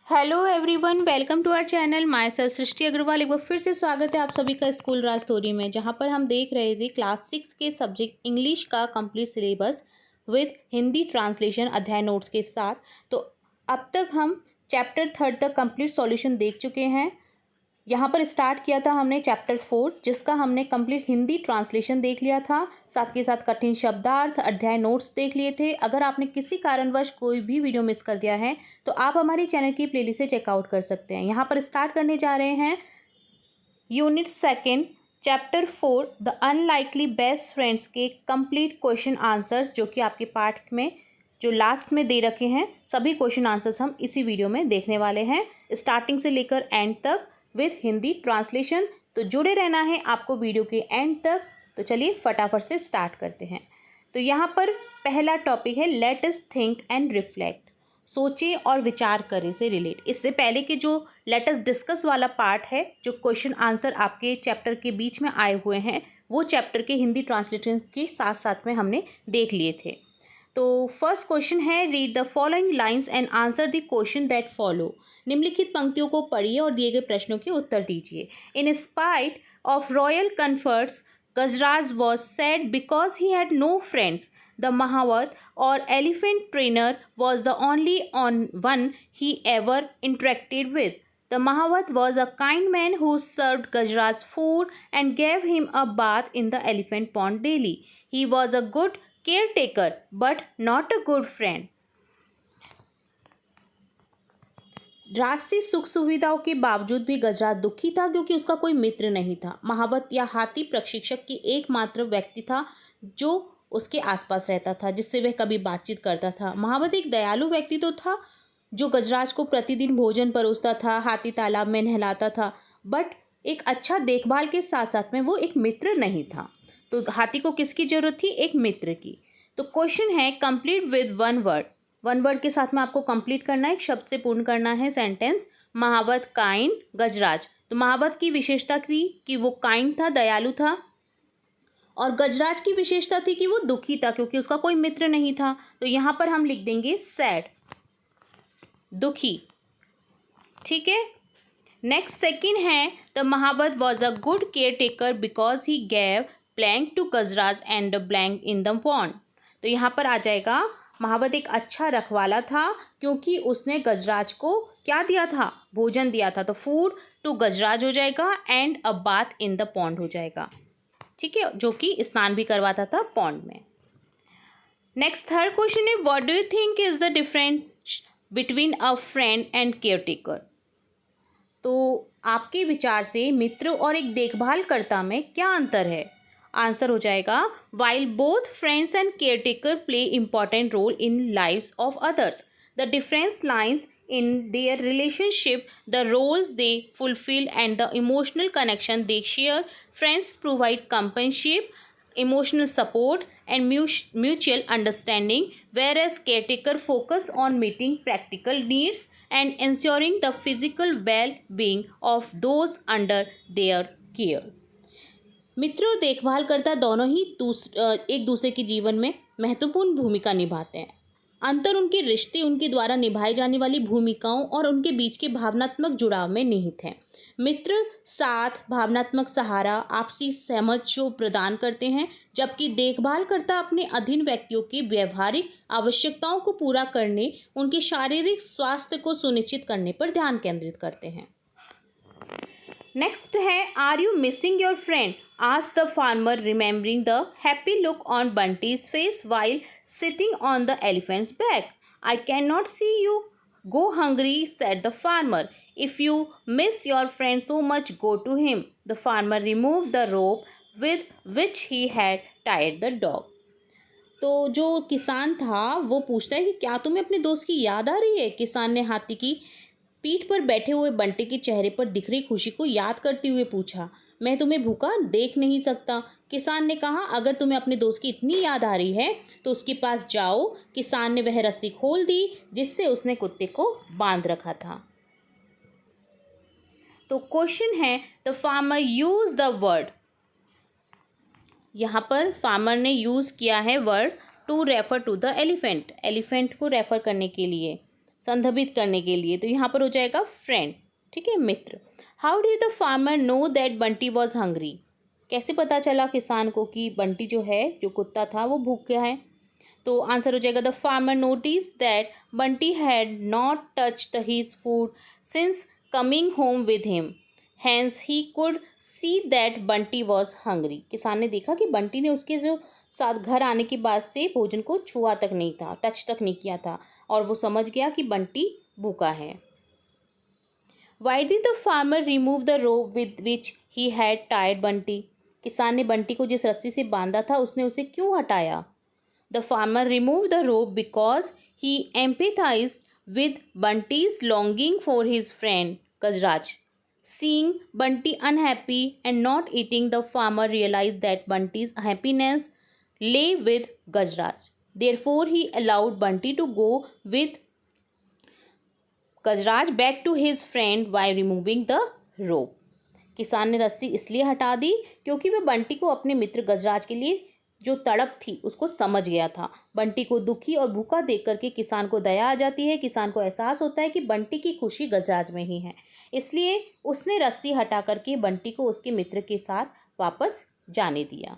Hello everyone, welcome to our channel. Myself Srishti Agarwal. एक बार फिर से स्वागत है आप सभी का स्कूल राज स्टोरी में, जहां पर हम देख रहे थे क्लास 6 के सब्जेक्ट इंग्लिश का complete syllabus with Hindi translation अध्याय नोट्स के साथ। तो अब तक हम चैप्टर 3 तक कंप्लीट सॉल्यूशन देख चुके हैं। यहाँ पर स्टार्ट किया था हमने चैप्टर 4, जिसका हमने कंप्लीट हिंदी ट्रांसलेशन देख लिया था, साथ के साथ कठिन शब्दार्थ अध्याय नोट्स देख लिए थे। अगर आपने किसी कारणवश कोई भी वीडियो मिस कर दिया है तो आप हमारी चैनल की प्लेलिस्ट से चेकआउट कर सकते हैं। यहाँ पर स्टार्ट करने जा रहे हैं unit 2 chapter 4 the unlikely best friends के कंप्लीट क्वेश्चन आंसर्स, जो कि आपके पाठ में जो लास्ट में दे रखे हैं सभी क्वेश्चन आंसर्स हम इसी वीडियो में देखने वाले हैं, स्टार्टिंग से लेकर एंड तक विद हिंदी ट्रांसलेशन। तो जुड़े रहना है आपको वीडियो के एंड तक। तो चलिए फटाफट से स्टार्ट करते हैं। तो यहाँ पर पहला टॉपिक है let us think and reflect, सोचें और विचार करें से रिलेट। इससे पहले के जो लेट अस डिस्कस वाला पार्ट है, जो क्वेश्चन आंसर आपके चैप्टर के बीच में आए हुए हैं, वो चैप्टर के हिंदी ट्रांसलेशन के साथ साथ में हमने देख लिए थे। तो फर्स्ट क्वेश्चन है read the following lines and answer the question that follow. निम्नलिखित पंक्तियों को पढ़िए और दिए गए प्रश्नों के उत्तर दीजिए। In spite of royal comforts Gajraj was sad because he had no friends. The mahout और elephant trainer was the only one he ever interacted with. The Mahawat was a kind man who served Gajraj food and gave him a bath in the elephant pond daily. He was a good caretaker but not a good friend. राष्ट्रीय सुख सुविधाओं के बावजूद भी गजराज दुखी था क्योंकि उसका कोई मित्र नहीं था। महावत या हाथी प्रशिक्षक की एकमात्र व्यक्ति था जो उसके आसपास रहता था, जिससे वह कभी बातचीत करता था। महावत एक दयालु व्यक्ति तो था जो गजराज को प्रतिदिन भोजन परोसता था, हाथी तालाब में नहलाता था, बट एक अच्छा देखभाल के साथ साथ में वो एक मित्र नहीं था। तो हाथी को किसकी जरूरत थी? एक मित्र की। तो क्वेश्चन है complete with one word. One word के साथ में आपको कंप्लीट करना है, एक शब्द से पूर्ण करना है सेंटेंस। महावत, काइंड, गजराज। तो महावत की विशेषता थी कि वो काइंड था, दयालु था, और गजराज की विशेषता थी कि वो दुखी था क्योंकि उसका कोई मित्र नहीं था। तो यहाँ पर हम लिख देंगे सैड, दुखी। ठीक है। नेक्स्ट सेकंड है the mahout was a good caretaker because he gave blank to Gajraj and the blank in the pond. तो यहाँ पर आ जाएगा महावत एक अच्छा रखवाला था क्योंकि उसने गजराज को क्या दिया था? भोजन दिया था। तो फूड टू गजराज हो जाएगा and a bath in the pond हो जाएगा। ठीक है, जो कि स्नान भी करवाता था पॉन्ड में। नेक्स्ट थर्ड क्वेश्चन है what do you think is the difference between a friend and care taker. तो आपके विचार से मित्र और एक देखभालकर्ता में क्या अंतर है? आंसर हो जाएगा while both friends and caretaker play important role in lives of others, the difference lines in their relationship, the roles they fulfill and the emotional connection they share. Friends provide companionship, emotional support and mutual understanding, whereas caretaker focus on meeting practical needs and ensuring the physical well-being of those under their care. मित्र और देखभालकर्ता दोनों ही एक दूसरे के जीवन में महत्वपूर्ण भूमिका निभाते हैं। अंतर उनके रिश्ते, उनके द्वारा निभाई जाने वाली भूमिकाओं और उनके बीच के भावनात्मक जुड़ाव में निहित हैं। मित्र साथ, भावनात्मक सहारा, आपसी समझ जो प्रदान करते हैं, जबकि देखभालकर्ता अपने अधीन व्यक्तियों की व्यवहारिक आवश्यकताओं को पूरा करने, उनके शारीरिक स्वास्थ्य को सुनिश्चित करने पर ध्यान केंद्रित करते हैं। नेक्स्ट है are you missing your friend, asked the farmer remembering the happy look on Bunty's face while sitting on the elephant's back. I can not see you go hungry, said the farmer. If you miss your friend so much go to him. The farmer remove the rope with which he had tied the dog. तो जो किसान था वो पूछता है कि क्या तुम्हें अपने दोस्त की याद आ रही है? किसान ने हाथी की पीठ पर बैठे हुए बंटी के चेहरे पर दिख रही खुशी को याद करते हुए पूछा। मैं तुम्हें भूखा देख नहीं सकता। किसान ने कहा अगर तुम्हें अपने दोस्त की इतनी याद आ रही है तो उसके पास जाओ। किसान ने वह रस्सी खोल दी जिससे उसने कुत्ते को बांध रखा था। तो क्वेश्चन है the farmer use the word. यहाँ पर फार्मर ने यूज किया है word to refer to the elephant, elephant को रेफर करने के लिए। संदर्भित करने के लिए, तो यहाँ पर हो जाएगा फ्रेंड, ठीक है, मित्र। How did the farmer know that Bunty was hungry? कैसे पता चला किसान को कि बंटी जो है, जो कुत्ता था, वो भूखा है? तो आंसर हो जाएगा the farmer notice that Bunty had not touched his food since coming home with him, hence he could see that Bunty was hungry. किसान ने देखा कि बंटी ने उसके जो साथ घर आने के बाद से भोजन को छुआ तक नहीं था, टच तक नहीं किया था, और वो समझ गया कि बंटी भूखा है। Why did the farmer remove the rope with which he had tied Bunty? किसान ने बंटी को जिस रस्सी से बांधा था उसने उसे क्यों हटाया? The farmer removed the rope because he empathized with Bunty's longing for his friend Gajraj. Seeing Bunty unhappy and not eating, the farmer realized that Bunty's happiness lay with Gajraj. Therefore, he allowed Bunty to go with Gajraj back to his friend by removing the rope. किसान ने रस्सी इसलिए हटा दी क्योंकि वह बंटी को अपने मित्र गजराज के लिए जो तड़प थी उसको समझ गया था। बंटी को दुखी और भूखा देख करके किसान को दया आ जाती है। किसान को एहसास होता है कि बंटी की खुशी गजराज में ही है, इसलिए उसने रस्सी हटा करके बंटी को उसके मित्र के साथ वापस जाने दिया।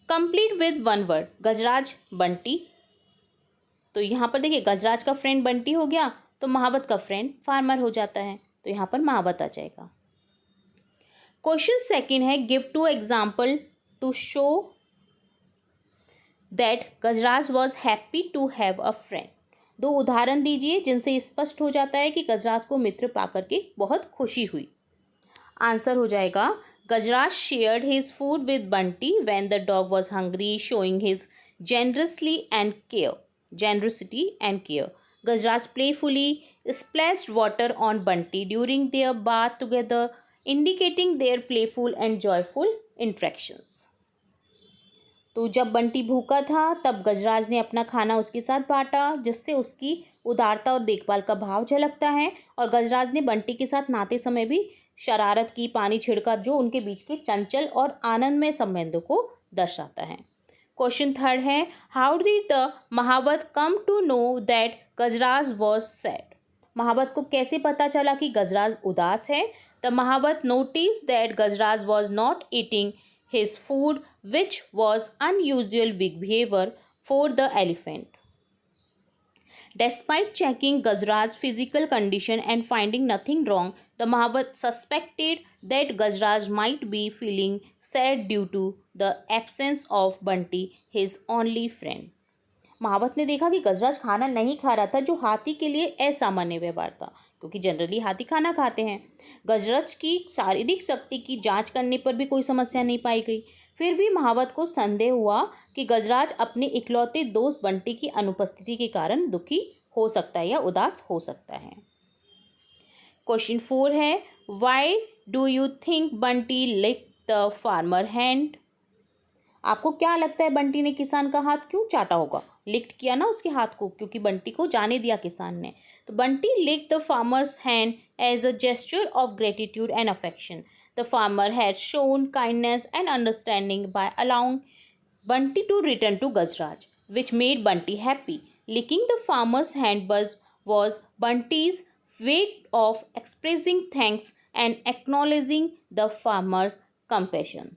कंप्लीट विद वन वर्ड, गजराज बंटी। तो यहाँ पर देखिए गजराज का फ्रेंड बंटी हो गया, तो महावत का फ्रेंड फार्मर हो जाता है, तो यहाँ पर महावत आ जाएगा। क्वेश्चन सेकंड है give two example to show that Gajraj was happy to have a friend. दो उदाहरण दीजिए जिनसे स्पष्ट हो जाता है कि गजराज को मित्र पाकर के बहुत खुशी हुई। आंसर हो जाएगा Gajraj shared his food with Bunty when the dog was hungry, showing his generosity and care. Gajraj playfully splashed water on Bunty during their bath together, indicating their playful and joyful interactions. तो जब बंटी भूखा था तब गजराज ने अपना खाना उसके साथ बांटा, जिससे उसकी उदारता और देखभाल का भाव झलकता है। और गजराज ने बंटी के साथ नहाते समय भी शरारत की, पानी छिड़का, जो उनके बीच के चंचल और आनंदमय संबंधों को दर्शाता है। क्वेश्चन थर्ड है how did the mahout come to know that Gajraj was sad? महावत को कैसे पता चला कि गजराज उदास है? The mahout notice that Gajraj was not eating his food which was unusual behaviour for the elephant. Despite checking Gajraj's physical condition and finding nothing wrong, the Mahavat suspected that Gajraj might be feeling sad due to the absence of Bunty, his only friend. महावत ने देखा कि गजराज खाना नहीं खा रहा था, जो हाथी के लिए असामान्य व्यवहार था, क्योंकि जनरली हाथी खाना खाते हैं। गजराज की शारीरिक शक्ति की जांच करने पर भी कोई समस्या नहीं पाई गई। फिर भी महावत को संदेह हुआ कि गजराज अपने इकलौते दोस्त बंटी की अनुपस्थिति के कारण दुखी हो सकता है या उदास हो सकता है। क्वेश्चन 4 है why do you think Bunty licked the farmer hand? आपको क्या लगता है बंटी ने किसान का हाथ क्यों चाटा होगा? लिक्ड किया ना उसके हाथ को, क्योंकि बंटी को जाने दिया किसान ने। तो Bunty licked the farmer's hand as a gesture of gratitude and affection. The farmer had shown kindness and understanding by allowing Bunty to return to Gajraj, which made Bunty happy. Licking the farmer's hand was Bunty's way of expressing thanks and acknowledging the farmer's compassion.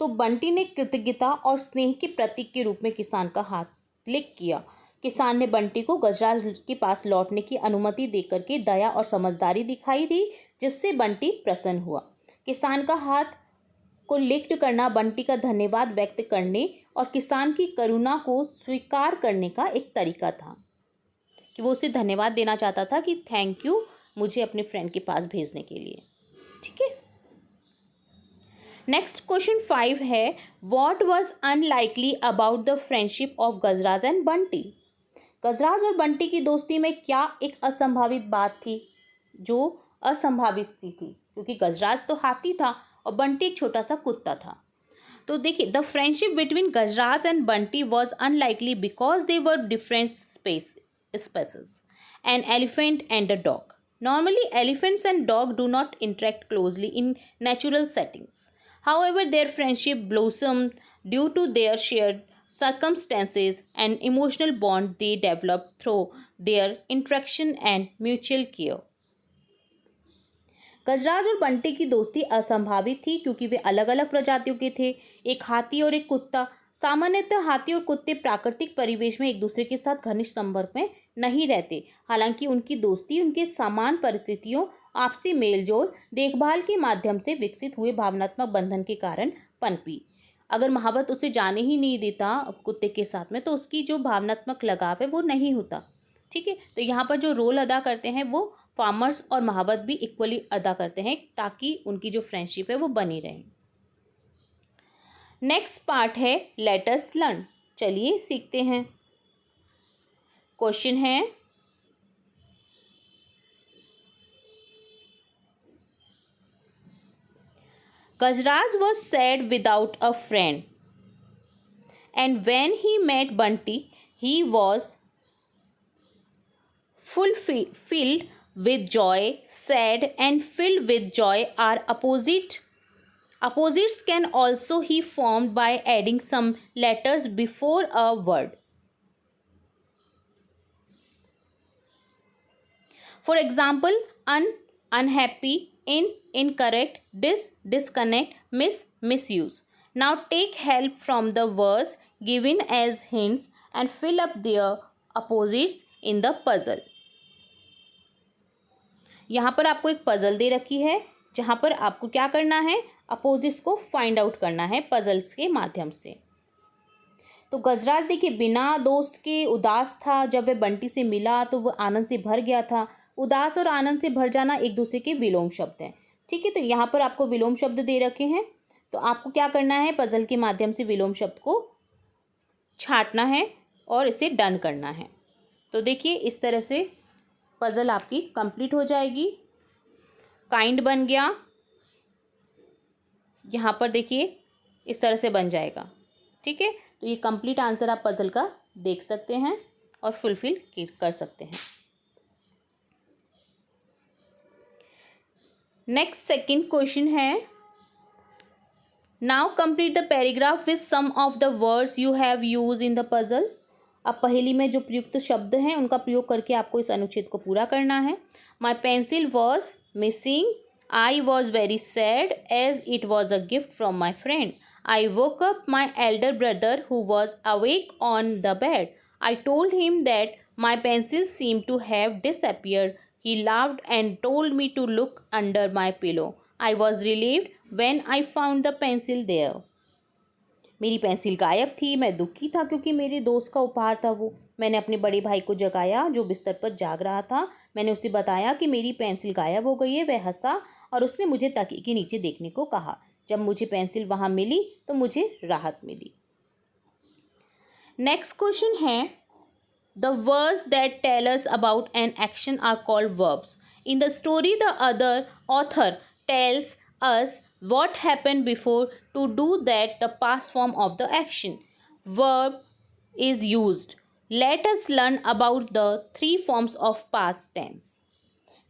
तो बंटी ने कृतज्ञता और स्नेह के प्रतीक के रूप में किसान का हाथ लिक किया। किसान ने बंटी को गजराज के पास लौटने की अनुमति देकर के दया और समझदारी दिखाई दी, जिससे बंटी प्रसन्न हुआ। किसान का हाथ को लिक्ट करना बंटी का धन्यवाद व्यक्त करने और किसान की करुणा को स्वीकार करने का एक तरीका था, कि वो उसे धन्यवाद देना चाहता था कि थैंक यू मुझे अपने फ्रेंड के पास भेजने के लिए। ठीक है, नेक्स्ट क्वेश्चन 5 है what was unlikely about the friendship of Gajraj and Bunty? Gajraj और बंटी की दोस्ती में क्या एक असंभावित बात थी जो असंभावित सी थी, क्योंकि गजराज तो हाथी था और बंटी एक छोटा सा कुत्ता था। तो देखिए the friendship between Gajraj and Bunty was unlikely because they were different spaces an elephant and a dog. Normally elephants and dog do not interact closely in natural settings. However, their friendship blossomed due to their shared circumstances and emotional bond they develop through their interaction and mutual care. गजराज और बंटी की दोस्ती असंभावित थी क्योंकि वे अलग अलग प्रजातियों के थे। एक हाथी और एक कुत्ता। सामान्यतः हाथी और कुत्ते प्राकृतिक परिवेश में एक दूसरे के साथ घनिष्ठ संपर्क में नहीं रहते। हालांकि उनकी दोस्ती उनके समान परिस्थितियों, आपसी मेलजोल, देखभाल के माध्यम से विकसित हुए भावनात्मक बंधन के कारण पनपी। अगर महावत उसे जाने ही नहीं देता कुत्ते के साथ में, तो उसकी जो भावनात्मक लगाव है वो नहीं होता। ठीक है, तो यहाँ पर जो रोल अदा करते हैं वो फार्मर्स और महावत भी इक्वली अदा करते हैं ताकि उनकी जो फ्रेंडशिप है वो बनी रहे। नेक्स्ट पार्ट है लेट अस लर्न। चलिए सीखते हैं। क्वेश्चन है, गजराज was sad without a friend, and when he met Bunty, he was filled with joy. Sad and filled with joy are opposite. Opposites can also be formed by adding some letters before a word. For example, unhappy, incorrect, disconnect, misuse. Now take help from the words given as hints and fill up their opposites in the puzzle. यहाँ पर आपको एक puzzle दे रखी है जहाँ पर आपको क्या करना है, अपोजिट्स को फाइंड आउट करना है पजल्स के माध्यम से। तो गजराज देखिए बिना दोस्त के उदास था। जब वह बंटी से मिला तो वह आनंद से भर गया था। उदास और आनंद से भर जाना एक दूसरे के विलोम शब्द हैं। ठीक है, तो यहाँ पर आपको विलोम शब्द दे रखे हैं, तो आपको क्या करना है, पजल के माध्यम से विलोम शब्द को छांटना है और इसे डन करना है। तो देखिए इस तरह से पजल आपकी कंप्लीट हो जाएगी। काइंड बन गया, यहाँ पर देखिए इस तरह से बन जाएगा। ठीक है, तो ये कंप्लीट आंसर आप पजल का देख सकते हैं और फुलफिल कर सकते हैं। नेक्स्ट सेकंड क्वेश्चन है, now complete the paragraph with some of the words you have use in the puzzle. अब पहेली में जो प्रयुक्त शब्द हैं उनका प्रयोग करके आपको इस अनुच्छेद को पूरा करना है। My pencil was missing, I was very sad as it was a gift from my friend, I woke up my elder brother who was awake on the bed, I told him that my pencil seem to have disappeared, he laughed and told me to look under my pillow, I was relieved when I found the pencil there. मेरी pencil गायब थी, मैं दुखी था क्योंकि मेरे दोस्त का उपहार था वो। मैंने अपने बड़े भाई को जगाया जो बिस्तर पर जाग रहा था। मैंने उसे बताया कि मेरी पेंसिल गायब हो गई है। वह हंसा और उसने मुझे तकिए के नीचे देखने को कहा। जब मुझे पेंसिल वहाँ मिली तो मुझे राहत मिली। नेक्स्ट क्वेश्चन है, the words that tell us about an action are called verbs. In the story, the other author tells us what happened before to do that the past form of the action. Verb is used. Let us learn about the three forms of past tense.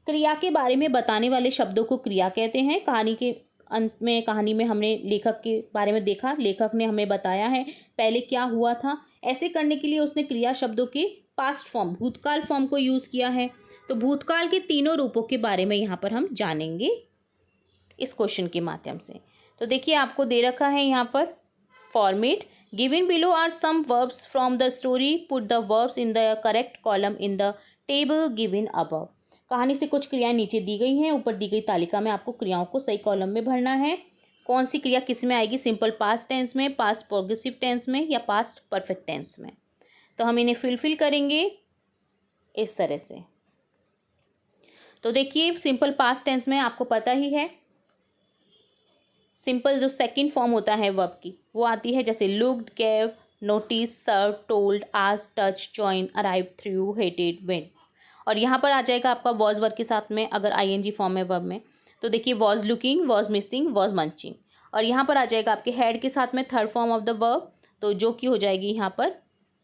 क्रिया के बारे में बताने वाले शब्दों को क्रिया कहते हैं। कहानी के अंत में कहानी में हमने लेखक के बारे में देखा। लेखक ने हमें बताया है पहले क्या हुआ था। ऐसे करने के लिए उसने क्रिया शब्दों के पास्ट फॉर्म, भूतकाल फॉर्म को यूज़ किया है। तो भूतकाल के तीनों रूपों के बारे में यहाँ पर हम जानेंगे इस क्वेश्चन के माध्यम से। तो देखिए आपको दे रखा है यहाँ पर format, given below are some verbs from the story, put the verbs in the correct column in the table given above. कहानी से कुछ क्रियाएं नीचे दी गई हैं, ऊपर दी गई तालिका में आपको क्रियाओं को सही कॉलम में भरना है। कौन सी क्रिया किस में आएगी, सिंपल पास्ट टेंस में, पास्ट प्रोग्रेसिव टेंस में या पास्ट परफेक्ट टेंस में। तो हम इन्हें फिल करेंगे इस तरह से। तो देखिए सिंपल पास्ट टेंस में आपको पता ही है, सिंपल जो सेकंड फॉर्म होता है वर्ब की वो आती है, जैसे looked, gave, notice, serve, told, asked, touch, join, arrive, through, hated, went. और यहाँ पर आ जाएगा आपका वॉज वर्ब के साथ में, अगर आईएनजी फॉर्म है वर्ब में तो देखिए was looking, was missing, was munching. और यहाँ पर आ जाएगा आपके हैड के साथ में third form of the verb, तो जो कि हो जाएगी यहाँ पर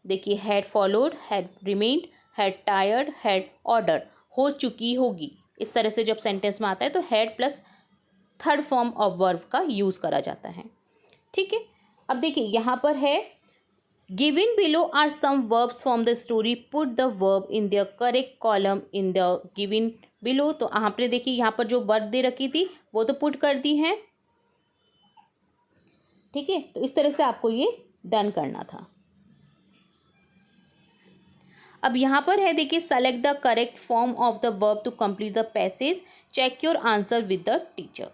देखिए had followed, had remained, had tired, had order, हो चुकी होगी। इस तरह से जब सेंटेंस में आता है तो had plus third form of verb का यूज़ करा जाता है। ठीक है, अब देखिए यहाँ पर है Given below are some verbs from the story. Put the verb in their correct column in the given below. तो आपने देखिए यहाँ पर जो वर्ब दे रखी थी वो तो पुट कर दी है, ठीक है। तो इस तरह से आपको ये डन करना था। अब यहाँ पर है देखिए, select the correct form of the verb to complete the passage, check your answer with the teacher.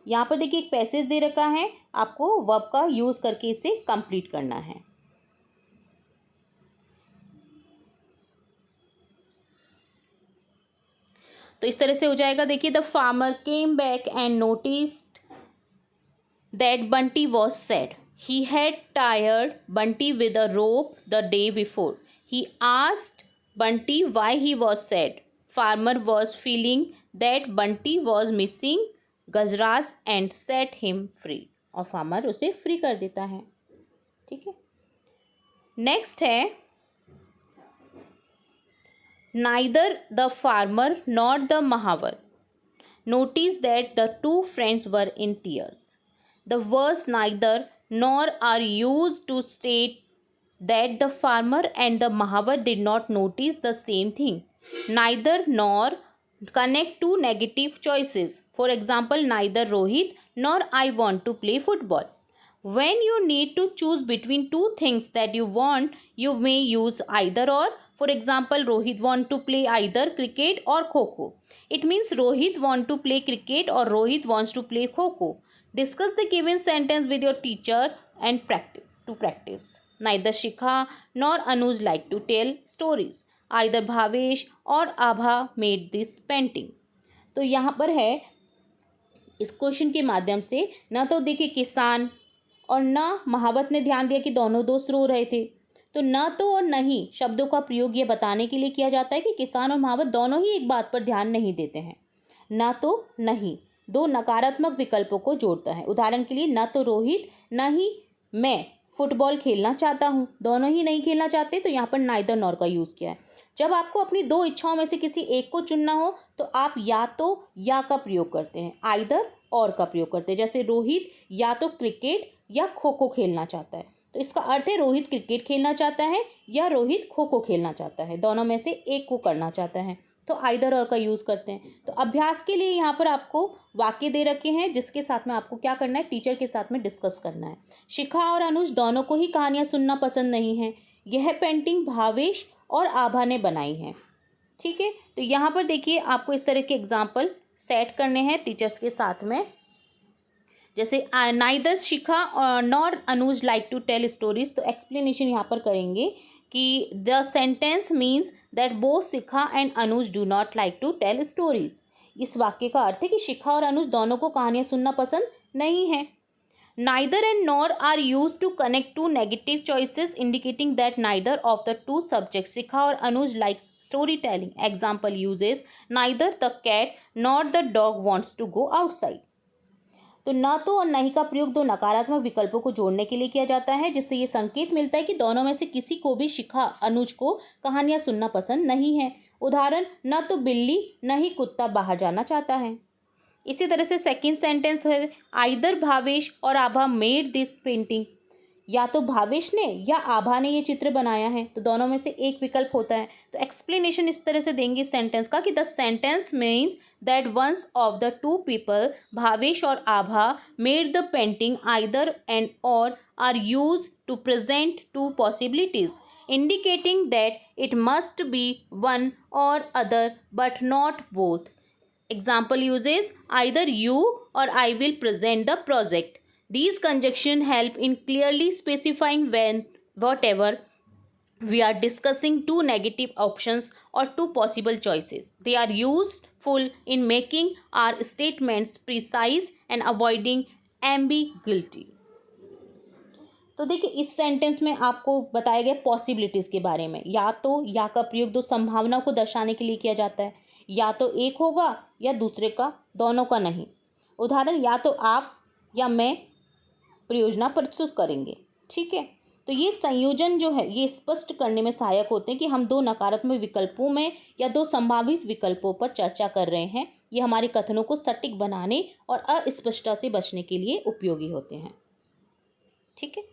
यहाँ पर देखिए एक पैसेज दे रखा है, आपको वर्ब का यूज करके इसे कंप्लीट करना है। तो इस तरह से हो जाएगा। देखिए, the farmer came back and noticed that Bunty was sad. He had tired Bunty with a rope the day before. He asked Bunty why he was sad. Farmer was feeling that Bunty was missing Gajraj and set him free. और farmer उसे free कर देता है, ठीक है। Next है, neither the farmer nor the Mahavar noticed that the two friends were in tears. The words neither nor are used to state that the farmer and the Mahavar did not notice the same thing. Neither nor connect to negative choices. For example, neither Rohit nor I want to play football. When you need to choose between two things that you want, you may use either or. For example, Rohit want to play either cricket or kho-kho. It means Rohit want to play cricket or Rohit wants to play kho-kho. Discuss the given sentence with your teacher and practice. Neither Shikha nor Anuj like to tell stories. Either Bhavesh or Abha made this painting. तो यहाँ पर है, इस question के माध्यम से ना तो देखिए किसान और ना महावत ने ध्यान दिया कि दोनों दोस्त रो रहे थे। तो न तो और नहीं शब्दों का प्रयोग ये बताने के लिए किया जाता है कि किसान और महावत दोनों ही एक बात पर ध्यान नहीं देते हैं। न तो नहीं दो नकारात्मक विकल्पों को जोड़ता है। उदाहरण के लिए, न तो रोहित न ही मैं फुटबॉल खेलना चाहता हूँ, दोनों ही नहीं खेलना चाहते, तो यहाँ पर नाइदर नॉर का यूज़ किया है। जब आपको अपनी दो इच्छाओं में से किसी एक को चुनना हो तो आप या तो या का प्रयोग करते हैं, आइदर और का प्रयोग करते हैं। जैसे रोहित या तो क्रिकेट या खो खो खेलना चाहता है, तो इसका अर्थ है रोहित क्रिकेट खेलना चाहता है या रोहित खो खो खेलना चाहता है, दोनों में से एक को करना चाहता है, तो आइदर और का यूज़ करते हैं। तो अभ्यास के लिए यहाँ पर आपको वाक्य दे रखे हैं जिसके साथ में आपको क्या करना है, टीचर के साथ में डिस्कस करना है। शिखा और अनुज दोनों को ही कहानियाँ सुनना पसंद नहीं है। यह पेंटिंग भावेश और आभा ने बनाई है, ठीक है। तो यहाँ पर देखिए आपको इस तरह के एग्जाम्पल सेट करने हैं टीचर्स के साथ में। जैसे neither Shikha nor Anuj like to tell stories, तो एक्सप्लेनेशन यहाँ पर करेंगे कि the sentence means that both Shikha and Anuj do not like to tell stories. इस वाक्य का अर्थ है कि शिखा और अनुज दोनों को कहानियाँ सुनना पसंद नहीं है। Neither and nor are used to connect two negative choices, indicating that neither of the two subjects, Shikha or Anuj, likes storytelling. Example uses, neither the cat nor the dog wants to go outside. तो ना तो और नहीं का प्रयोग दो नकारात्मक विकल्पों को जोड़ने के लिए किया जाता है, जिससे ये संकेत मिलता है कि दोनों में से किसी को भी शिखा अनुज को कहानियाँ सुनना पसंद नहीं है। उदाहरण, न तो बिल्ली न ही कुत्ता बाहर जाना चाहता है। इसी तरह से सेकंड सेंटेंस है, either Bhavesh or Abha made this painting. या तो भावेश ने या आभा ने ये चित्र बनाया है, तो दोनों में से एक विकल्प होता है। तो एक्सप्लेनेशन इस तरह से देंगे सेंटेंस का कि the sentence means that once of the two people, Bhavesh or Abha, made the painting. Either and or are use to present two possibilities, indicating that it must be one or other but not both. Example uses, either you or I will present the project. These conjunctions help in clearly specifying when whatever we are discussing two negative options or two possible choices. They are useful in making our statements precise and avoiding ambiguity. तो देखिए इस sentence में आपको बताया गया possibilities के बारे में। या तो या का प्रयोग दो संभावनाओं को दर्शाने के लिए किया जाता है, या तो एक होगा या दूसरे का, दोनों का नहीं। उदाहरण, या तो आप या मैं परियोजना प्रस्तुत करेंगे, ठीक है। तो ये संयोजन जो है ये स्पष्ट करने में सहायक होते हैं कि हम दो नकारात्मक विकल्पों में या दो संभावित विकल्पों पर चर्चा कर रहे हैं। ये हमारे कथनों को सटीक बनाने और अस्पष्टता से बचने के लिए उपयोगी होते हैं, ठीक है।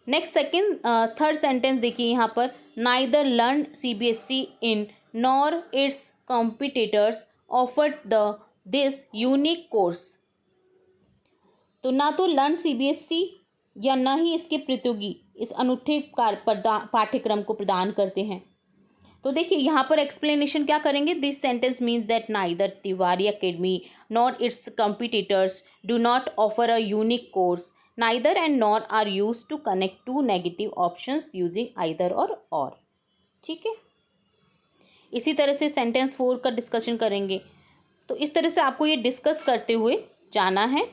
नेक्स्ट सेकेंड थर्ड सेंटेंस देखिए यहाँ पर, neither learn CBSE in nor it's competitors offered the this unique course. तो ना तो लर्न CBSE या ना ही इसके प्रतियोगी इस अनूठे पाठ्यक्रम को प्रदान करते हैं। तो देखिए यहाँ पर एक्सप्लेनेशन क्या करेंगे, this sentence means that neither Tiwari academy nor its competitors do not offer a unique course, neither and nor are use to connect to negative options using either or. ठीक है, इसी तरह से सेंटेंस 4 का डिस्कशन करेंगे। तो इस तरह से आपको ये डिस्कस करते हुए जाना है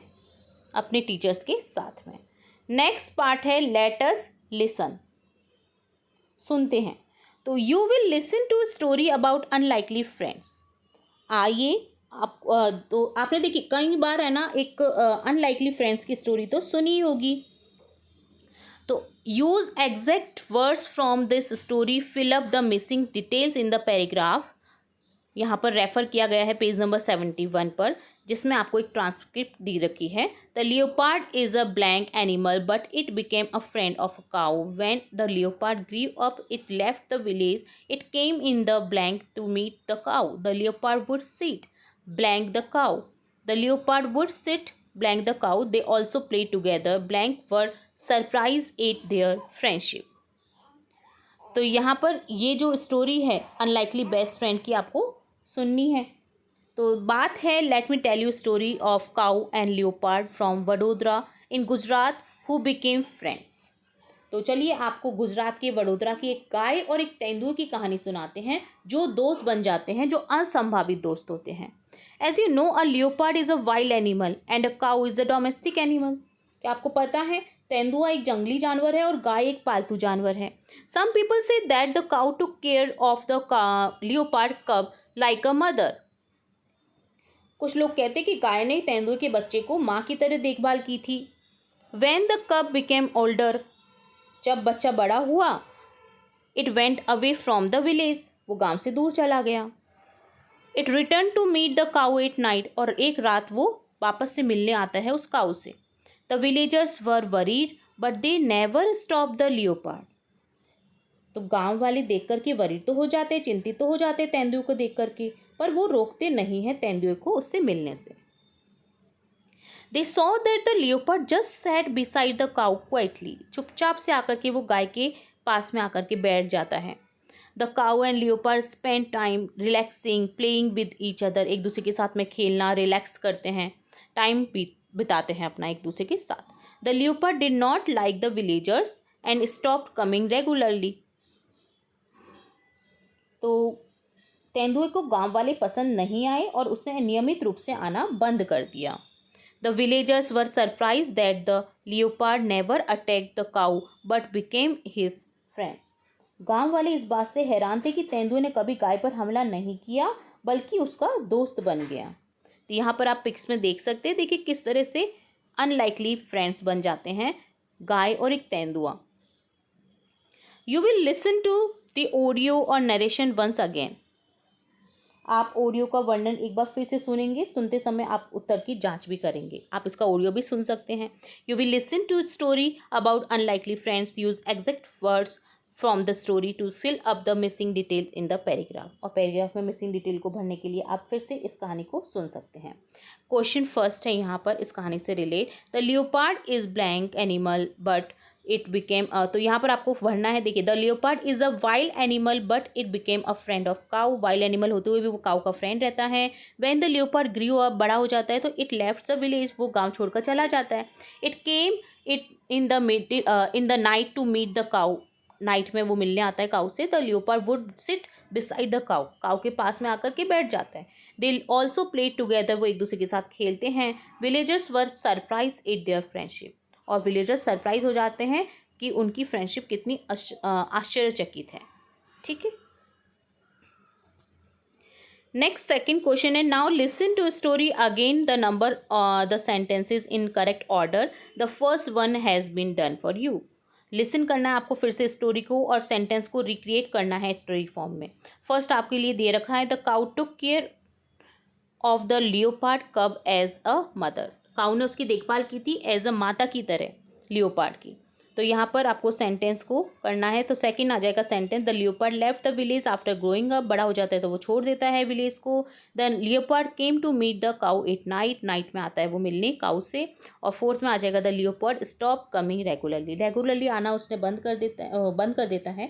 अपने टीचर्स के साथ में। नेक्स्ट पार्ट है लेट अस लिसन, सुनते हैं। तो you will listen to story about unlikely friends. आइए आप तो आपने देखिए कई बार है ना एक अनलाइकली फ्रेंड्स की स्टोरी तो सुनी होगी। तो use exact words from this story, fill up the missing details in the paragraph. यहाँ पर रेफर किया गया है पेज नंबर 71 पर, जिसमें आपको एक ट्रांसक्रिप्ट दी रखी है। The leopard is a blank animal but it became a friend of a cow. When the leopard grew up it left the village, it came in the blank to meet the cow. The leopard would sit blank the cow, the leopard would sit blank the cow, they also play together, blank were surprise at their friendship. तो यहाँ पर ये जो story है unlikely best friend की आपको सुननी है। तो बात है let me tell you story of cow and leopard from Vadodara in Gujarat who became friends. तो चलिए आपको गुजरात के वडोदरा की एक गाय और एक तेंदुए की कहानी सुनाते हैं जो दोस्त बन जाते हैं, जो असंभावित दोस्त होते हैं। As you know a leopard is a wild animal and a cow is a domestic animal. क्या आपको पता है तेंदुआ एक जंगली जानवर है और गाय एक पालतू जानवर है। Some people say that the cow took care of the leopard cub like a mother. कुछ लोग कहते कि गाय ने तेंदुए के बच्चे को माँ की तरह देखभाल की थी। When the cub became older, जब बच्चा बड़ा हुआ, it went away from the village, वो गांव से दूर चला गया। It returned to meet the cow at night, और एक रात वो वापस से मिलने आता है उस काऊ से। The villagers were worried, but they never stopped the leopard. तो गांव वाले देख करके वरीड तो हो जाते, चिंतित तो हो जाते तेंदुए को देख करके, पर वो रोकते नहीं है तेंदुए को उससे मिलने से। They saw that the leopard just sat beside the cow quietly. चुपचाप से आकर के वो गाय के पास में आकर के बैठ जाता है। The cow and leopard spend time relaxing, playing with each other. एक दूसरे के साथ में खेलना, रिलैक्स करते हैं, टाइम बिताते हैं अपना एक दूसरे के साथ। The leopard did not like the villagers and stopped coming regularly. तो तेंदुए को गांव वाले पसंद नहीं आए और उसने नियमित रूप से आना बंद कर दिया। The villagers were surprised that the leopard never attacked the cow but became his friend. गांव वाले इस बात से हैरान थे कि तेंदुए ने कभी गाय पर हमला नहीं किया बल्कि उसका दोस्त बन गया। तो यहाँ पर आप पिक्स में देख सकते हैं, देखिए किस तरह से अनलाइकली फ्रेंड्स बन जाते हैं गाय और एक तेंदुआ। You will listen to the audio or narration once again. आप ऑडियो का वर्णन एक बार फिर से सुनेंगे, सुनते समय आप उत्तर की जांच भी करेंगे। आप इसका ऑडियो भी सुन सकते हैं। You will listen to story about unlikely friends, use exact words from the story to fill up the missing detail in the paragraph. और पैराग्राफ में मिसिंग डिटेल को भरने के लिए आप फिर से इस कहानी को सुन सकते हैं। क्वेश्चन फर्स्ट है यहाँ पर इस कहानी से relate, the leopard is blank animal but it became तो यहाँ पर आपको भरना है। देखिए the leopard is a wild animal but it became a friend of cow. Wild animal होते हुए भी वो काउ का फ्रेंड रहता है। When the leopard grew up, बड़ा हो जाता है तो इट लेफ्ट द विलेज, वो गांव छोड़कर चला जाता है। It came it in the night to meet the cow, night में वो मिलने आता है काउ से। The leopard would sit beside the cow, cow के पास में आकर के बैठ जाता है। दे ऑल्सो प्ले टुगेदर, वो एक दूसरे के साथ खेलते हैं। Villagers were surprise at their friendship, और विलेजर्स सरप्राइज हो जाते हैं कि उनकी फ्रेंडशिप कितनी आश्चर्यचकित है। ठीक है, नेक्स्ट सेकंड क्वेश्चन है, now listen to story again, the number the sentences in correct order, the first one has been done for you. Listen करना है आपको फिर से स्टोरी को और सेंटेंस को रिक्रिएट करना है स्टोरी फॉर्म में। फर्स्ट आपके लिए दे रखा है, the cow took care of the leopard कब एज अ मदर। काउ ने उसकी देखभाल की थी एज अ माता की तरह लियोपार्ड की। तो यहाँ पर आपको सेंटेंस को करना है। तो सेकंड आ जाएगा sentence, the leopard left the village after growing up, बड़ा हो जाता है तो वो छोड़ देता है विलेज को। The leopard came to meet the cow at night, night में आता है वो मिलने काउ से। और फोर्थ में आ जाएगा the leopard stop coming regularly, regularly आना उसने बंद कर देता है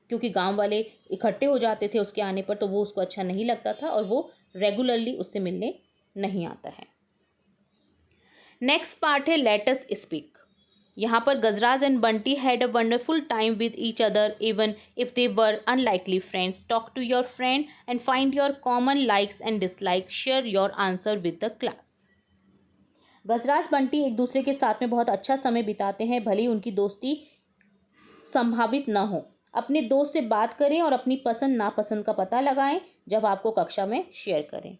क्योंकि गाँव वाले इकट्ठे हो जाते थे उसके आने पर, तो वो उसको अच्छा नहीं लगता था और वो रेगुलरली उससे मिलने नहीं आता है। नेक्स्ट पार्ट है लेट अस स्पीक। यहाँ पर Gajraj and Bunty had a wonderful time with each other even if they were unlikely friends, talk to your friend and find your common likes and dislikes, share your answer with the class. Gajraj Bunty एक दूसरे के साथ में बहुत अच्छा समय बिताते हैं, भले ही उनकी दोस्ती संभावित न हो। अपने दोस्त से बात करें और अपनी पसंद नापसंद का पता लगाएं जब आपको कक्षा में शेयर करें।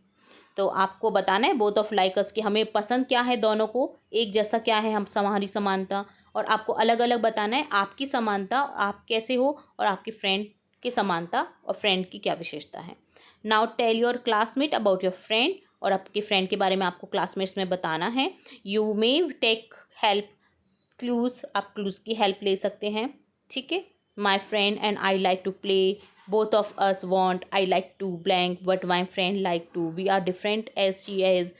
तो आपको बताना है बोथ ऑफ लाइकर्स कि हमें पसंद क्या है, दोनों को एक जैसा क्या है हम हमारी समानता, और आपको अलग अलग बताना है आपकी समानता आप कैसे हो और आपके फ्रेंड की समानता और फ्रेंड की क्या विशेषता है। Now tell your classmate about your friend, और आपके फ्रेंड के बारे में आपको क्लासमेट्स में बताना है। You may take help clues, आप क्लूज की हेल्प ले सकते हैं, ठीक है। My friend and I like to play, both of us want, I like to blank but my friend like to, we are different as she is,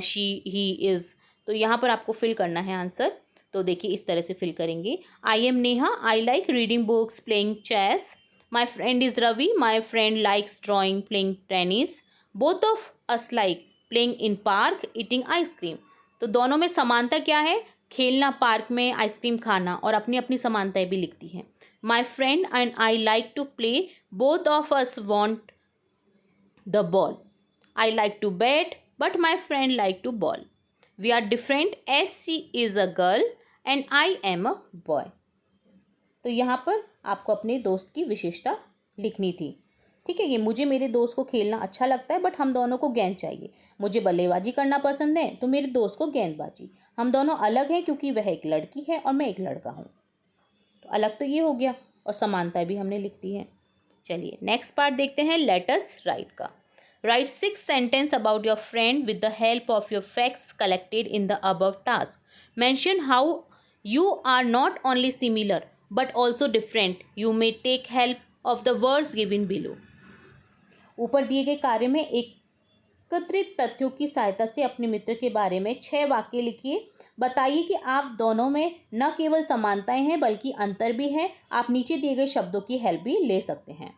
he is। तो यहाँ पर आपको फिल करना है आंसर। तो देखिए इस तरह से फिल करेंगे। I am Neha, I like reading books, playing chess. My friend is Ravi, my friend likes drawing, playing tennis. Both of us like playing in park, eating ice cream. तो दोनों में समानता क्या है, खेलना, पार्क में आइसक्रीम खाना, और अपनी अपनी समानताएं भी लिखती हैं। My friend and I like to play, both of us want the ball. I like to bat but my friend like to ball. We are different as she is a girl and I am a boy। तो यहाँ पर आपको अपने दोस्त की विशेषता लिखनी थी, ठीक है। ये मुझे मेरे दोस्त को खेलना अच्छा लगता है बट हम दोनों को गेंद चाहिए। मुझे बल्लेबाजी करना पसंद है तो मेरे दोस्त को गेंदबाजी। हम दोनों अलग हैं क्योंकि वह एक लड़की है और मैं एक लड़का हूँ। तो अलग तो ये हो गया और समानता भी हमने लिख दी है। चलिए नेक्स्ट पार्ट देखते हैं, लेट अस राइट का। Write 6 sentence about your friend with the help of your facts collected in the above task. Mention how you are not only similar but also different. You may take help of the words given below. ऊपर दिए गए कार्य में एकत्रित तथ्यों की सहायता से अपने मित्र के बारे में 6 वाक्य लिखिए। बताइए कि आप दोनों में न केवल समानताएं हैं बल्कि अंतर भी है। आप नीचे दिए गए शब्दों की हेल्प भी ले सकते हैं।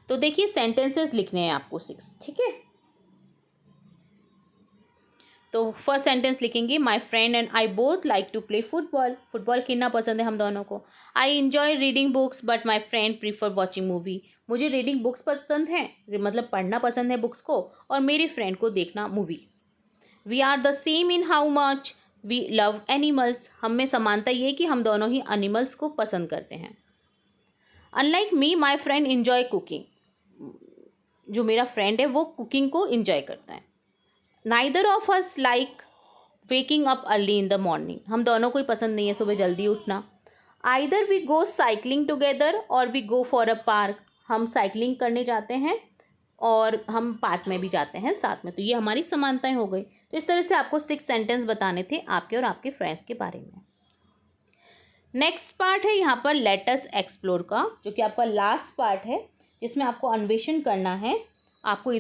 तो देखिए सेंटेंसेस लिखने हैं आपको 6, ठीक है। तो फर्स्ट सेंटेंस लिखेंगे, my friend and I both like to play football. Football खेलना पसंद है हम दोनों को। I enjoy reading books but my friend prefer watching movie. मुझे रीडिंग बुक्स पसंद है, मतलब पढ़ना पसंद है बुक्स को, और मेरे फ्रेंड को देखना movies. We are the same in how much we love animals. हम में समानता ये कि हम दोनों ही एनिमल्स को पसंद करते हैं। Unlike me my friend enjoy cooking. जो मेरा फ्रेंड है वो कुकिंग को इंजॉय करता है। Neither of us like waking up early in the morning. हम दोनों को ही पसंद नहीं है सुबह जल्दी उठना। Either we go cycling together or we go for a park. हम साइकिलिंग करने जाते हैं और हम पार्क में भी जाते हैं साथ में। तो ये हमारी समानताएं हो गई। तो इस तरह से आपको 6 सेंटेंस बताने थे आपके और आपके फ्रेंड्स के बारे में। नेक्स्ट पार्ट है यहाँ पर लेट अस एक्सप्लोर का, जो कि आपका लास्ट पार्ट है, जिसमें आपको अन्वेषण करना है। आपको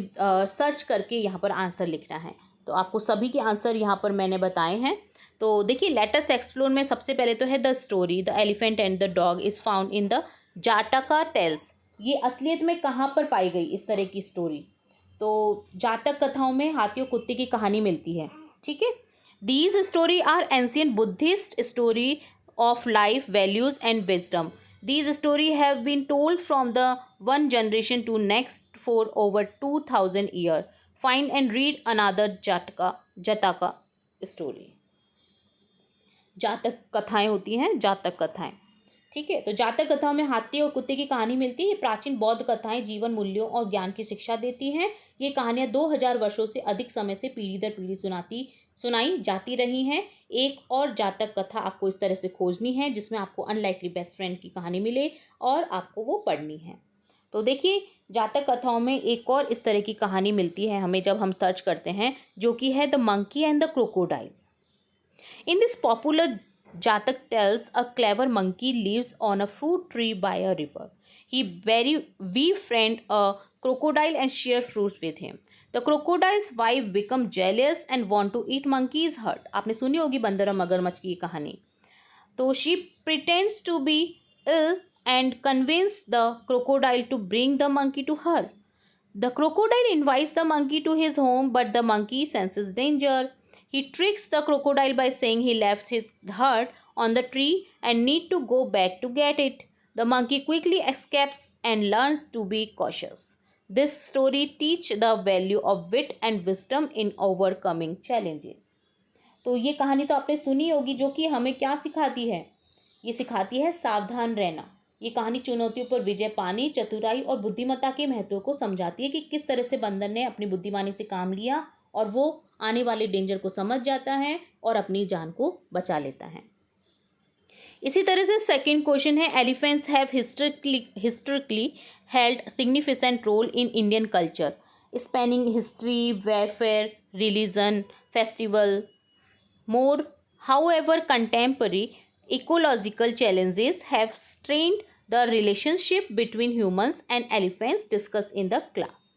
सर्च करके यहाँ पर आंसर लिखना है। तो आपको सभी के आंसर यहाँ पर मैंने बताए हैं। तो देखिए लेट अस एक्सप्लोर में सबसे पहले तो है the story the elephant and the dog is found in the Jataka tales. ये असलियत में कहाँ पर पाई गई इस तरह की स्टोरी? तो जातक कथाओं में हाथी और कुत्ते की कहानी मिलती है, ठीक है। These story are ancient Buddhist story of life values and wisdom. These stories have been told from the one generation to next for over 2000 years. Find and read another Jataka story. जातक कथाएं होती हैं, जातक कथाएं, ठीक है। तो जातक कथाओं में हाथी और कुत्ते की कहानी मिलती है। ये प्राचीन बौद्ध कथाएं जीवन मूल्यों और ज्ञान की शिक्षा देती हैं। ये कहानियां 2000 वर्षों से अधिक समय से पीढ़ी दर पीढ़ी सुनाई जाती रही हैं। एक और जातक कथा आपको इस तरह से खोजनी है जिसमें आपको अनलाइकली बेस्ट फ्रेंड की कहानी मिले और आपको वो पढ़नी है। तो देखिए जातक कथाओं में एक और इस तरह की कहानी मिलती है हमें जब हम सर्च करते हैं, जो कि है the monkey and the crocodile. In this popular Jatak tells a clever monkey lives on a fruit tree by a river. He befriend a crocodile and share fruits with him. The crocodile's wife become jealous and want to eat monkey's heart. आपने सुनी होगी बंदर और मगरमच्छ की कहानी. तो she pretends to be ill and convince the crocodile to bring the monkey to her. The crocodile invites the monkey to his home, but the monkey senses danger. He tricks the crocodile by saying he left his hurt on the tree and need to go back to get it. The monkey quickly escapes and learns to be cautious. This story teaches the value of wit and wisdom in overcoming challenges. तो ये कहानी तो आपने सुनी होगी, जो कि हमें क्या सिखाती है? ये सिखाती है सावधान रहना. ये कहानी चुनौतियों पर विजय पाने, चतुराई और बुद्धिमत्ता के महत्व को समझाती है कि किस तरह से बंदर ने अपनी बुद्धिमानी से काम लिया और वो आने वाले डेंजर को समझ जाता है और अपनी जान को बचा लेता है. इसी तरह से सेकंड क्वेश्चन है, elephants have historically held significant role in Indian culture spanning history, welfare, religion, festival, more. However, contemporary ecological challenges have strained the relationship between humans and elephants discussed in the class.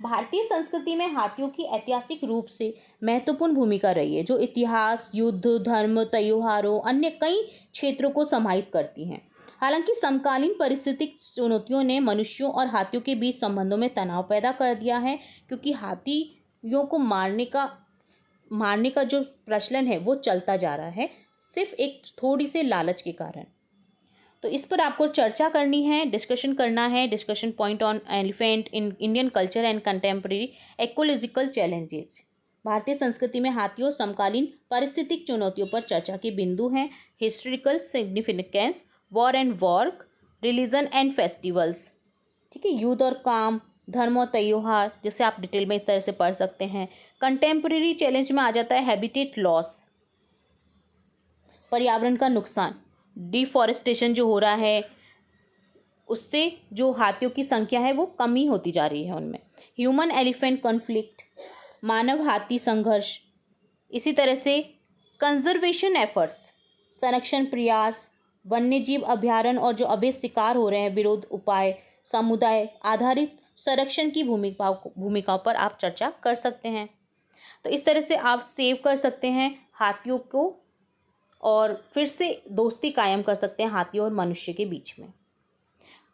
भारतीय संस्कृति में हाथियों की ऐतिहासिक रूप से महत्वपूर्ण भूमिका रही है, जो इतिहास, युद्ध, धर्म, त्योहारों, अन्य कई क्षेत्रों को समाहित करती हैं. हालांकि समकालीन पारिस्थितिक चुनौतियों ने मनुष्यों और हाथियों के बीच संबंधों में तनाव पैदा कर दिया है, क्योंकि हाथियों को मारने का जो प्रचलन है वो चलता जा रहा है, सिर्फ एक थोड़ी से लालच के कारण. तो इस पर आपको चर्चा करनी है, डिस्कशन करना है. Discussion point on elephant in Indian culture and contemporary ecological challenges. भारतीय संस्कृति में हाथियों समकालीन पारिस्थितिक चुनौतियों पर चर्चा के बिंदु हैं. Historical significance, war and wok, religion and festivals. ठीक है, युद्ध और काम, धर्म और त्योहार, जिसे आप डिटेल में इस तरह से पढ़ सकते हैं. कंटेम्प्रेरी चैलेंज में आ जाता है हैबिटेट लॉस, पर्यावरण का नुकसान, डिफॉरेस्टेशन जो हो रहा है उससे जो हाथियों की संख्या है वो कमी होती जा रही है उनमें. ह्यूमन एलिफेंट कॉन्फ्लिक्ट, मानव हाथी संघर्ष. इसी तरह से कंजर्वेशन एफर्ट्स, संरक्षण प्रयास, वन्यजीव अभ्यारण्य और जो अवैध शिकार हो रहे हैं, विरोध उपाय, समुदाय आधारित संरक्षण की भूमिकाओं पर आप चर्चा कर सकते हैं. तो इस तरह से आप सेव कर सकते हैं हाथियों को और फिर से दोस्ती कायम कर सकते हैं हाथियों और मनुष्य के बीच में.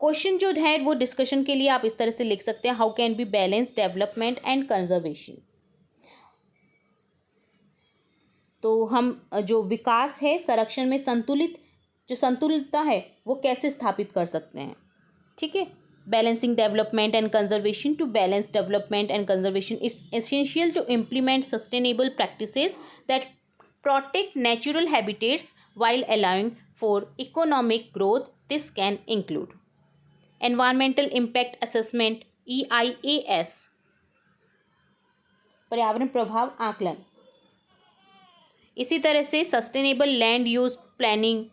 क्वेश्चन जो है वो डिस्कशन के लिए आप इस तरह से लिख सकते हैं, how can be balance development and conservation. तो हम जो विकास है, संरक्षण में संतुलितता है वो कैसे स्थापित कर सकते हैं. ठीक है, balancing development and conservation. To balance development and conservation, it's essential to implement sustainable practices that protect natural habitats while allowing for economic growth. This can include environmental impact assessment, EIAS, पर्यावरण प्रभाव आकलन. इसी तरह से sustainable land use planning,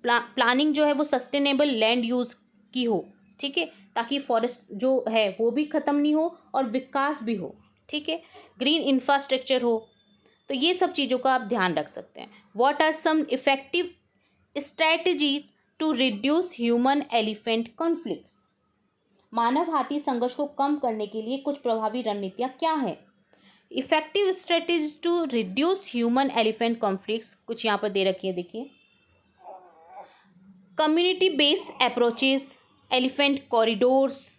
planning जो है वो sustainable land use की हो. ठीक है, ताकि फॉरेस्ट जो है वो भी ख़त्म नहीं हो और विकास भी हो. ठीक है, ग्रीन इंफ्रास्ट्रक्चर हो. तो ये सब चीज़ों का आप ध्यान रख सकते हैं. What are some effective strategies to reduce human elephant conflicts. मानव हाथी संघर्ष को कम करने के लिए कुछ प्रभावी रणनीतियाँ क्या हैं. Effective strategies to reduce human elephant conflicts कुछ यहाँ पर दे रखी है, देखिए. Community based approaches, elephant corridors,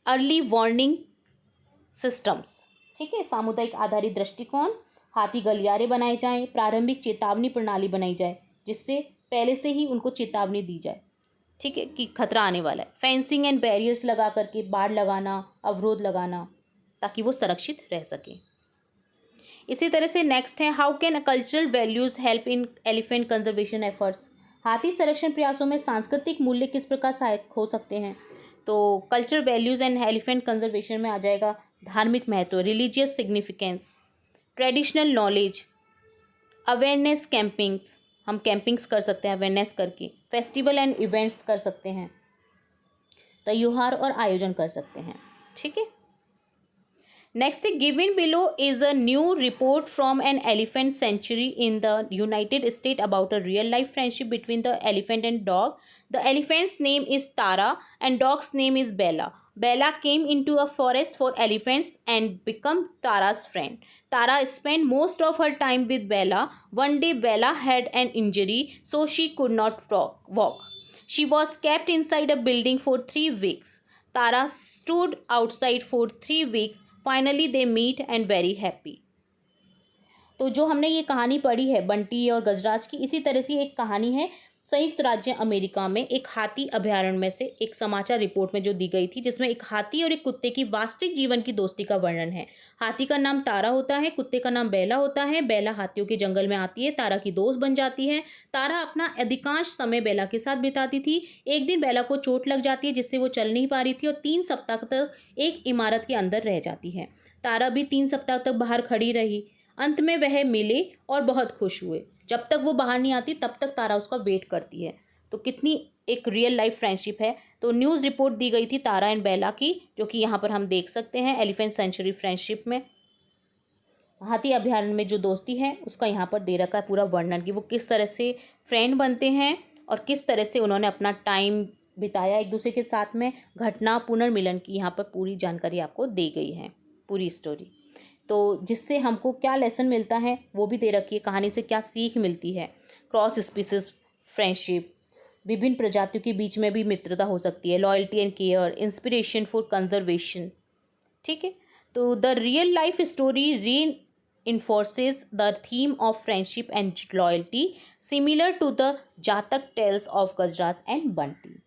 early warning systems. ठीक है, सामुदायिक आधारित दृष्टिकोण, हाथी गलियारे बनाए जाएं, प्रारंभिक चेतावनी प्रणाली बनाई जाए जिससे पहले से ही उनको चेतावनी दी जाए. ठीक है, कि खतरा आने वाला है. फेंसिंग एंड बैरियर्स लगा करके बाड़ लगाना, अवरोध लगाना, ताकि वो सुरक्षित रह सके. इसी तरह से नेक्स्ट है, how can cultural values help in elephant conservation efforts. हाथी संरक्षण प्रयासों में सांस्कृतिक मूल्य किस प्रकार सहायक हो सकते हैं. तो cultural values and elephant conservation में आ जाएगा धार्मिक महत्व, religious significance, traditional knowledge, awareness campings, हम कैंपिंग्स कर सकते हैं अवेयरनेस करके, फेस्टिवल एंड इवेंट्स कर सकते हैं, त्योहार और आयोजन कर सकते हैं. ठीक है, Next, given below is a new report from an elephant sanctuary in the United States about a real life friendship between the elephant and dog. The elephant's name is Tara and dog's name is Bella. Bella came into a forest for elephants and became Tara's friend. Tara spent most of her time with Bella. One day Bella had an injury so she could not walk. She was kept inside a building for 3 weeks. Tara stood outside for 3 weeks. Finally they meet and very happy. तो जो हमने ये कहानी पढ़ी है बंटी और गजराज की, इसी तरह से एक कहानी है संयुक्त राज्य अमेरिका में एक हाथी अभयारण्य में से एक समाचार रिपोर्ट में जो दी गई थी, जिसमें एक हाथी और एक कुत्ते की वास्तविक जीवन की दोस्ती का वर्णन है। हाथी का नाम तारा होता है, कुत्ते का नाम बेला होता है। बेला हाथियों के जंगल में आती है, तारा की दोस्त बन जाती है। तारा अपना अधिकांश समय बेला के साथ बिताती थी। एक दिन बेला को चोट लग जाती है जिससे वो चल नहीं पा रही थी और 3 सप्ताह तक एक इमारत के अंदर रह जाती है। तारा भी 3 सप्ताह तक बाहर खड़ी रही। अंत में वह मिले और बहुत खुश हुए। जब तक वो बाहर नहीं आती तब तक तारा उसका वेट करती है। तो कितनी एक रियल लाइफ फ्रेंडशिप है। तो न्यूज़ रिपोर्ट दी गई थी तारा एंड बेला की, जो कि यहाँ पर हम देख सकते हैं एलिफेंट सेंचुरी फ्रेंडशिप में। हाथी अभयारण्य में जो दोस्ती है उसका यहाँ पर दे रखा है पूरा वर्णन कि वो किस तरह से फ्रेंड बनते हैं और किस तरह से उन्होंने अपना टाइम बिताया एक दूसरे के साथ में। घटना पुनर्मिलन की यहाँ पर पूरी जानकारी आपको दी गई है, पूरी स्टोरी। तो जिससे हमको क्या लेसन मिलता है वो भी दे रखी है, कहानी से क्या सीख मिलती है। क्रॉस स्पीसीज फ्रेंडशिप, विभिन्न प्रजातियों के बीच में भी मित्रता हो सकती है। Loyalty and care, inspiration for conservation. ठीक है, तो the real life story reinforces the theme of friendship and loyalty similar to the जातक tales of Gajraj and Bunty.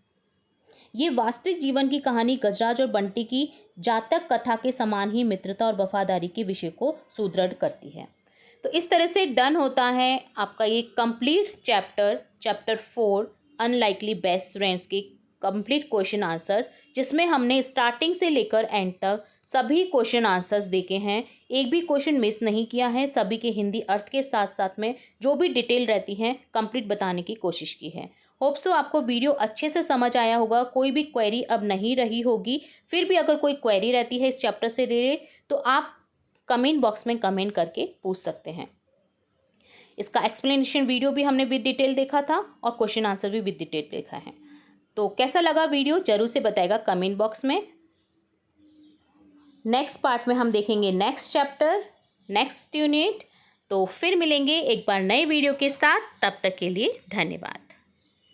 ये वास्तविक जीवन की कहानी गजराज और बंटी की जातक कथा के समान ही मित्रता और वफादारी के विषय को सुदृढ़ करती है। तो इस तरह से डन होता है आपका ये complete chapter 4 unlikely best friends के कंप्लीट क्वेश्चन आंसर्स, जिसमें हमने स्टार्टिंग से लेकर एंड तक सभी क्वेश्चन आंसर्स देखे हैं। एक भी क्वेश्चन मिस नहीं किया है। सभी के हिंदी अर्थ के साथ साथ में जो भी डिटेल रहती हैं कंप्लीट बताने की कोशिश की है। होप सो आपको वीडियो अच्छे से समझ आया होगा। कोई भी क्वेरी अब नहीं रही होगी। फिर भी अगर कोई क्वेरी रहती है इस चैप्टर से रिलेटेड तो आप कमेंट बॉक्स में कमेंट करके पूछ सकते हैं। इसका एक्सप्लेनेशन वीडियो भी हमने विद डिटेल देखा था और क्वेश्चन आंसर भी विद डिटेल देखा है। तो कैसा लगा वीडियो जरूर से बताएगा कमेंट बॉक्स में। नेक्स्ट पार्ट में हम देखेंगे नेक्स्ट चैप्टर, नेक्स्ट यूनिट। तो फिर मिलेंगे एक बार नए वीडियो के साथ। तब तक के लिए धन्यवाद।